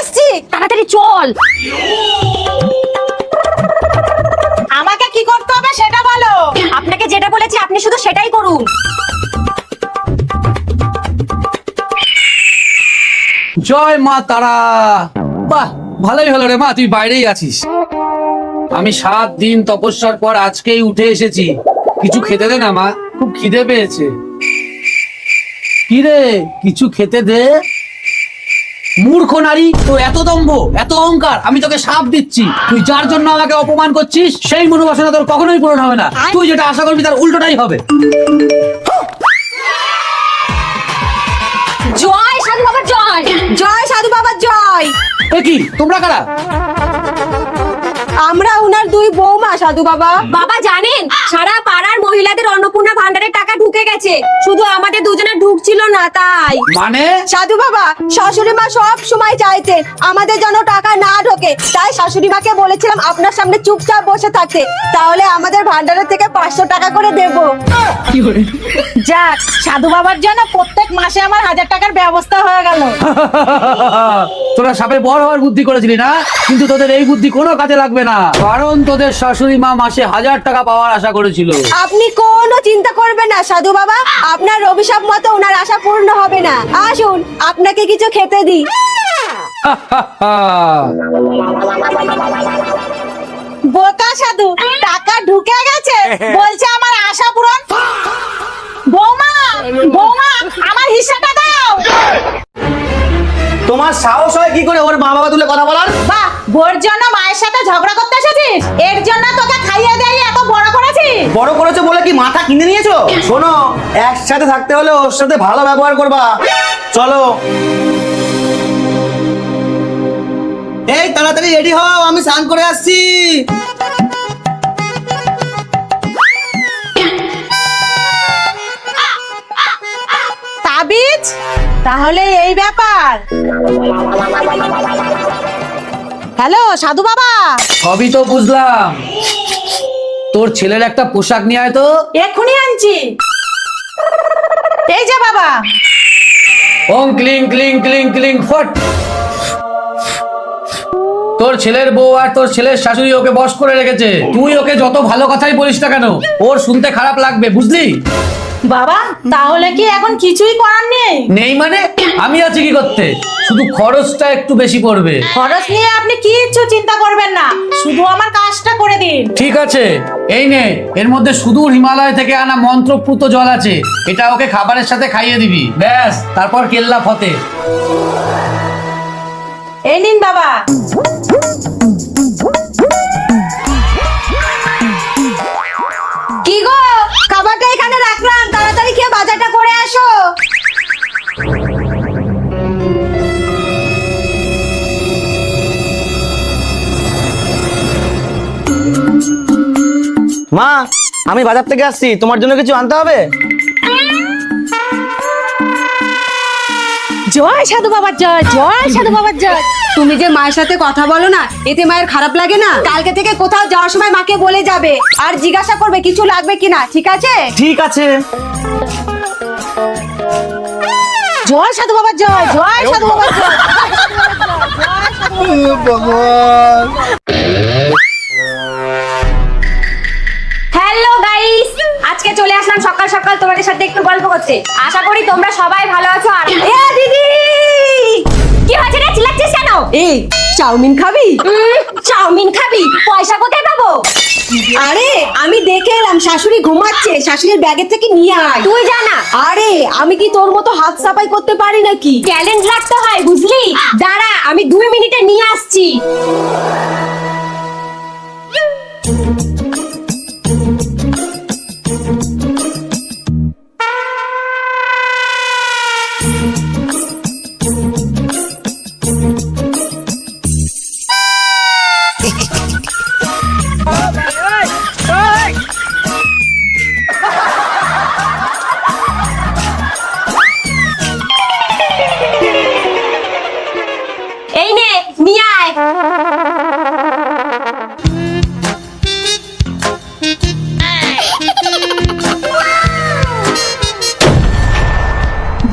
আসছি, তাড়াতাড়ি চল। আমাকে কি করতে হবে সেটা বলো। আপনাকে যেটা বলেছি আপনি শুধু সেটাই করুন। জয় মা তারা। বাহ, ভালোই হলো রে মা, তুই বাইরেই আছিস। আমি 7 দিন তপস্যার পর আজকেই উঠে এসেছি। কিছু খেতে দে না মা, খুব খিদে পেয়েছে। কি রে, কিছু খেতে দে। মূর্খ নারী, তোর এত দম্ভ, এত অহংকার। আমি তোকে শাপ দিচ্ছি, তুই যার জন্য আমাকে অপমান করছিস সেই মনোবাসনা তোর কখনোই পূরণ হবে না। তুই যেটা আশা করবি তার উল্টোটাই হবে। জয় সাধু বাবার জয়, জয় সাধু বাবার জয়। এ কি, তোমরা কারা? আমরা উনার 2 বৌমা সাধু বাবা। বাবা জানেন, সারা পাড়ার মহিলাদের অন্নপূর্ণা ভান্ডারের টাকা ঢুকে গেছে, শুধু আমাদের দুজনের ঢুকছিল না তাই। মানে? সাধু বাবা, শাশুড়ি মা সব সময় চাইতেন আমাদের যেন টাকা না ঢোকে, তাই শাশুড়ি মাকে বলেছিলাম আপনার সামনে চুপচাপ বসে থাকতে, তাহলে আমাদের ভান্ডারের থেকে 500 টাকা করে দেব। যাক, সাধু বাবার জন্য প্রত্যেক মাসে আমার 1000 টাকার ব্যবস্থা হয়ে গেল। তোরা সাপে বড় হওয়ার বুদ্ধি করেছিলি না, কিন্তু তোদের এই বুদ্ধি কোনো কাজে লাগবে না, কারণ তোদের শাশুড়ি মা মাসে 1000 টাকা পাওয়ার আশা করেছিল। আপনি কোনো চিন্তা করবেন না সাধু বাবা, আপনার অভিশাপ মতো ওনার আশা পূর্ণ হবে না। আসুন আপনাকে কিছু খেতে দিই। বোকা সাধু, টাকা ঢুকে গেছে, বলছে আমার আশা পূরণ। বৌমা, বৌমা, আমার হিস্সাটা দাও। তোমার সাহস হয় কি করে ওর মা বাবা তুলে কথা বলার? বাহ, বোর জন্য মায়ের সাথে ঝগড়া করতে এসেছিস? এর জন্য তোকে খাইয়ে দিয়ে এত বড় করেছি। বড় করেছো বলে কি মাথা কিনে নিয়েছো? শোনো, একসাথে থাকতে হলে ওর সাথে ভালো ব্যবহার করবা। চলো। এই তাড়াতাড়ি রেডি হও, আমি স্নান করে আসছি। তাবিজ, তাহলে এই ব্যাপার। হ্যালো সাধু বাবা। সবই তো বুঝলাম, তোর ছেলের একটা পোশাক নিয়ে আয় তো। এক্ষুনি আনছি। এই যে বাবা। ওং ক্লিং ক্লিং ক্লিং ক্লিং ফট। তোর ছেলের বউ আর তোর ছেলের শাশুড়ি ওকে বশ করে রেখেছে। তুই ওকে যত ভালো কথাই বলিস না কেন, ওর শুনতে খারাপ লাগবে, বুঝলি? বাবা, তাহলে কি এখন কিছুই করার নেই? নেই মানে? আমি আছি কি করতে, শুধু খরচটা একটু বেশি পড়বে। খরচ নিয়ে আপনি কিচ্ছু চিন্তা করবেন না, শুধু আমার কাজটা করে দিন। ঠিক আছে, এই নে, এর মধ্যে সুদূর হিমালয় থেকে আনা মন্ত্রপুত জল আছে, এটা ওকে খাবারের সাথে খাইয়ে দিবি, ব্যাস, তারপর কেল্লা ফতে। এই নিন বাবা। কি গো, খাবারটা এখানে রাখলাম, তাড়াতাড়ি খেয়ে বাজারটা করে আসো। মা, আমি বাজার থেকে আসছি, তোমার জন্য কিছু আনতে হবে? জয় সাধু বাবার জয়, জয় সাধু বাবার জয়। তুমি যে মায়ের সাথে কথা বলো না, এতে মায়ের খারাপ লাগে না? কালকে থেকে কোথাও যাওয়ার সময় মাকে বলে যাবে, আর জিজ্ঞাসা করবে কিছু লাগবে কিনা, ঠিক আছে? ঠিক আছে। জয় সাধু বাবার জয়, জয় সাধু বাবার জয়। হ্যালো গাইস, আজকে চলে আসলাম সকাল সকাল তোমাদের সাথে একটু গল্প করতে। আশা করি তোমরা সবাই ভালো আছো। আর এ দিদি, কি হয়েছে রে, চিল্লাচ্ছিস কেন? এই চাউমিন খাবি? চাউমিন খাবি? পয়সা কোথায় পাবো? আরে আমি দেখে এলাম শাশুড়ি ঘুমাচ্ছে, শাশুড়ির ব্যাগের থেকে নিয়ে আয়। তুই জানা? আরে আমি কি তোর মতো হাত সাফাই করতে পারি নাকি? ট্যালেন্ট রাখতে হয়, বুঝলি? দাঁড়া, আমি 2 মিনিটে নিয়ে আসছি। এই নে, নিয়ে আয়।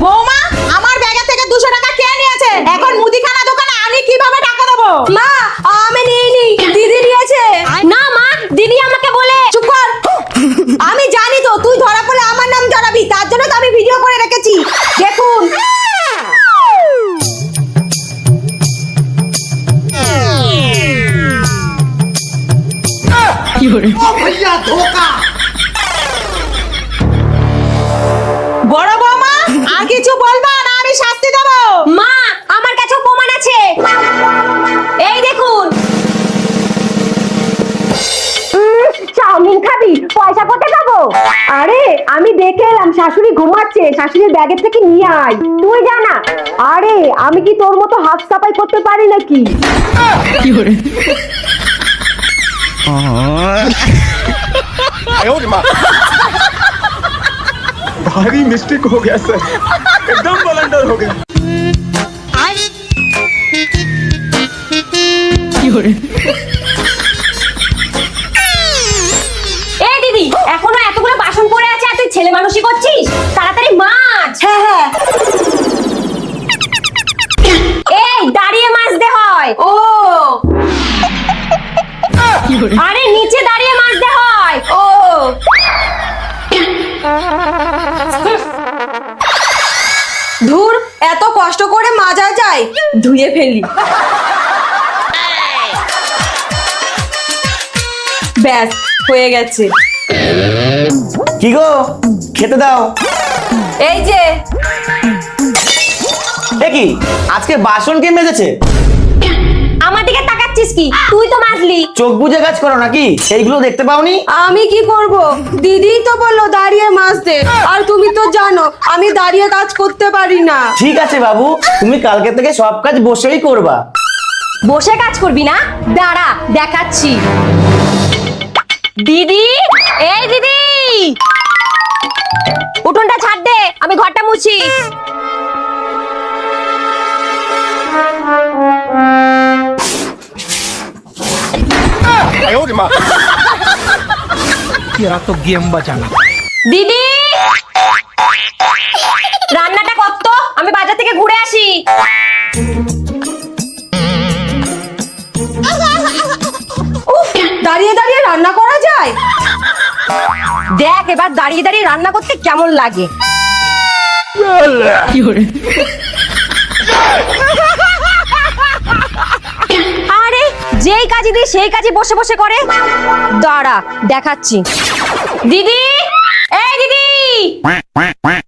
বৌমা, আমার ব্যাগের থেকে 200 টাকা কে নিয়েছে? এখন মুদিখানা দোকানে আমি কিভাবে মা আমি নিইনি, দিদি নিয়েছে। না মা, দিদি আমাকে বলে। চুপ কর। আমি জানি তো তুই ধরা পড়লে আমার নাম জড়াবি, তার জন্য তো আমি ভিডিও করে রেখেছি। দেখুন। বড় বৌমা আর কিছু বলবা না, আমি শাস্তি দেব। মা আমার কাছে প্রমাণ আছে, এই দেখুন। চাউমিন খাবি? পয়সা কোথায় পাবো? আরে আমি দেখে এলাম শাশুড়ি ঘুমাচ্ছে, শাশুড়ির ব্যাগের থেকে নিয়ে আয়। তুই জানা? আরে আমি কি তোর মতো হাত সাফাই করতে পারি নাকি? भारी मिस्टेक हो गया सर, एकदम बलंडर हो गया। এই দিদি, এখনো এতগুলো বাসন পড়ে আছে আর তুই ছেলে মানুষই করছিস? তাড়াতাড়ি মাছ। হ্যাঁ হ্যাঁ। এই দাঁড়িয়ে মাজতে হয়। ও আরে নিচে দাঁড়িয়ে মাজতে হয়। ও ধুর, এত কষ্ট করে মাজা যায়? ধুয়ে ফেলি। ব্যাস হয়ে গেছে। কি গো, খেতে দাও। এই যে। এ কি, আজকে বাসন কে মেজেছে? আমার দিকে তাকাচ্ছিস কি? তুই তো মাজলি। চোখ বুজে কাজ করো নাকি? এইগুলো দেখতে পাওনি? আমি কি করব? দিদি তো বললো দাঁড়িয়ে মাজতে, আর তুমি তো জানো আমি দাঁড়িয়ে কাজ করতে পারি না। ঠিক আছে বাবু, তুমি কালকে থেকে সব কাজ বসেই করবা। বসে কাজ করবি না? দাঁড়া দেখাচ্ছি। দিদি, এই দিদি, উঠোনটা ছাড় দে, আমি ঘরটা মুছি। तेरा तो गेम बचाना। দিদি, রান্নাটা করতো, আমি বাজার থেকে ঘুরে আসি। উফ, দাঁড়িয়ে দাঁড়িয়ে রান্না করা যায়? দেখ এবার দাঁড়িয়ে দাঁড়িয়ে রান্না করতে কেমন লাগে। আরে যেই কাজই দিই সেই কাজই বসে বসে করে। দাঁড়া দেখাচ্ছি। দিদি, এই দিদি,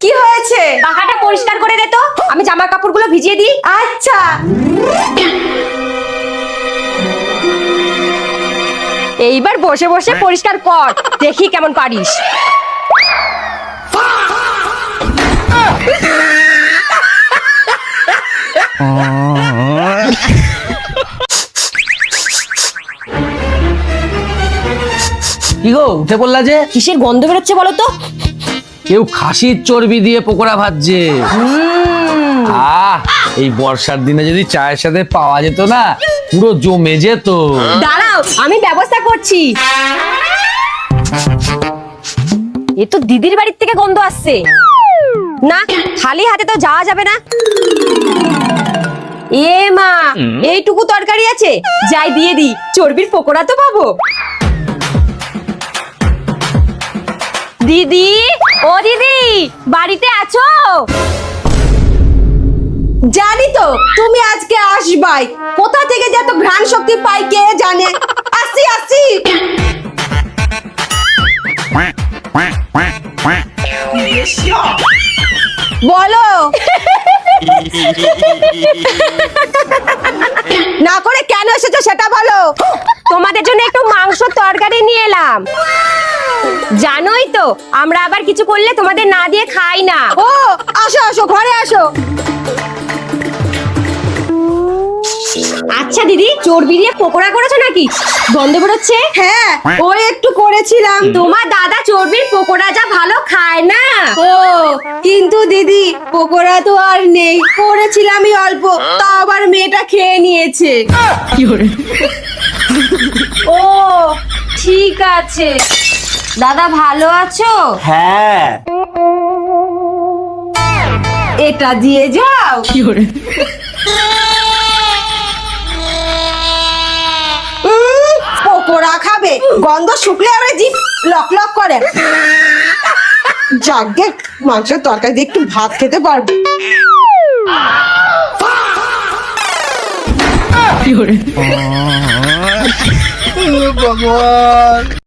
কি হয়েছে? পাখাটা পরিষ্কার করে দে তো, আমি জামা কাপড়গুলো ভিজিয়ে দিই। আচ্ছা। এইবার বসে বসে পরিষ্কার কর, দেখি কেমন পারিস। কি গো, উঠে পড়লা যে? কিসের গন্ধ বেরোচ্ছে বলো তো? কেউ খাসির চর্বি দিয়ে পকোড়া ভাজছে। এই বর্ষার দিনে যদি চায়ের সাথে পাওয়া যেত না, পুরো জমে যেত। দাঁড়াও আমি ব্যবস্থা করছি। এ তো দিদির বাড়ির থেকে গন্ধ আসছে। না, খালি হাতে তো যাওয়া যাবে না। এ মা, এইটুকু তরকারি আছে, যাই দিয়ে দি, চর্বির পকোড়া তো পাবো। দিদি, ও দিদি, বাড়িতে আছো? জানি তো তুমি আজকে আসবাই, কোথা থেকে যে এত ঘ্রাণ শক্তি পাই কে জানে। আসি আসি। বলো। না করে কেন এসেছো সেটা বলো। তোমাদের জন্য একটু মাংস তরকারি নিয়ে এলাম। জানোই তো আমরা আবার কিছু করলে তোমাদের না দিয়ে খাই না। ও আসো আসো, ঘরে আসো। আচ্ছা দিদি, চর্বি দিয়ে পকোড়া করেছো নাকি? গন্ধ বেরোচ্ছে। হ্যাঁ, ওই একটু করেছিলাম। তোমার দাদা চর্বির পকোড়া যা ভালো খায় না। ও কিন্তু দিদি, পকোড়া তো আর নেই, করেছিলামই অল্প, তা আবার মেয়েটা খেয়ে নিয়েছে। ও ঠিক আছে। দাদা ভালো আছো? হ্যাঁ। এটা দিয়ে যাও। খাবে, গন্ধ শুকলে আবার জিভ লক লক করে। যাকে মাংসের তরকারি দিয়ে একটু ভাত খেতে পারবো। ভগবান।